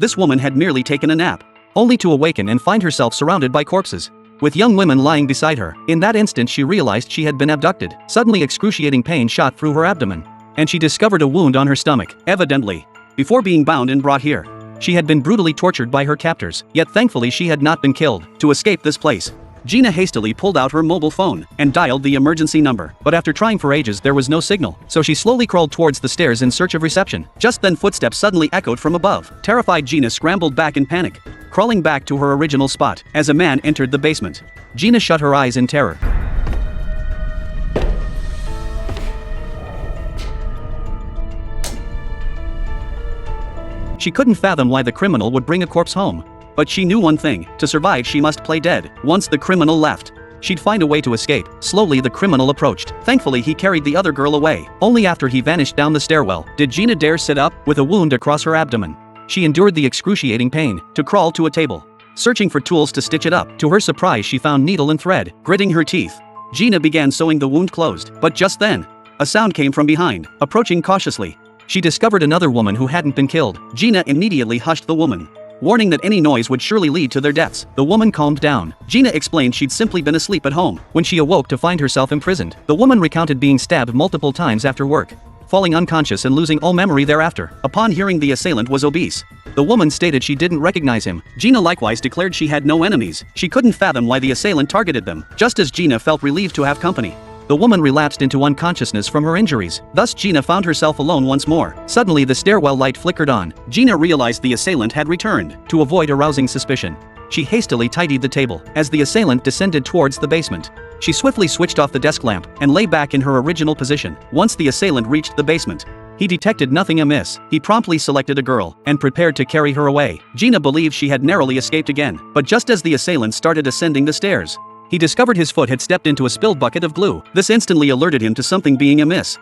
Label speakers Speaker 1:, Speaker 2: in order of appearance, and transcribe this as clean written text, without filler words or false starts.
Speaker 1: This woman had merely taken a nap, only to awaken and find herself surrounded by corpses, with young women lying beside her. In that instant she realized she had been abducted. Suddenly excruciating pain shot through her abdomen, and she discovered a wound on her stomach. Evidently, before being bound and brought here, she had been brutally tortured by her captors, yet thankfully she had not been killed. To escape this place, Gina hastily pulled out her mobile phone and dialed the emergency number. But after trying for ages there was no signal, so she slowly crawled towards the stairs in search of reception. Just then footsteps suddenly echoed from above. Terrified Gina scrambled back in panic, crawling back to her original spot. As a man entered the basement, Gina shut her eyes in terror. She couldn't fathom why the criminal would bring a corpse home. But she knew one thing: to survive she must play dead. Once the criminal left, she'd find a way to escape. Slowly the criminal approached. Thankfully he carried the other girl away. Only after he vanished down the stairwell did Gina dare sit up. With a wound across her abdomen, she endured the excruciating pain to crawl to a table, searching for tools to stitch it up. To her surprise she found needle and thread. Gritting her teeth, Gina began sewing the wound closed. But just then, a sound came from behind. Approaching cautiously, she discovered another woman who hadn't been killed. Gina immediately hushed the woman, warning that any noise would surely lead to their deaths. The woman calmed down. Gina explained she'd simply been asleep at home when she awoke to find herself imprisoned. The woman recounted being stabbed multiple times after work, falling unconscious and losing all memory thereafter. Upon hearing the assailant was obese, the woman stated she didn't recognize him. Gina likewise declared she had no enemies. She couldn't fathom why the assailant targeted them. Just as Gina felt relieved to have company, the woman relapsed into unconsciousness from her injuries. Thus Gina found herself alone once more. Suddenly the stairwell light flickered on. Gina realized the assailant had returned. To avoid arousing suspicion, she hastily tidied the table. As the assailant descended towards the basement, she swiftly switched off the desk lamp and lay back in her original position. Once the assailant reached the basement, he detected nothing amiss. He promptly selected a girl and prepared to carry her away. Gina believed she had narrowly escaped again. But just as the assailant started ascending the stairs, he discovered his foot had stepped into a spilled bucket of glue. This instantly alerted him to something being amiss.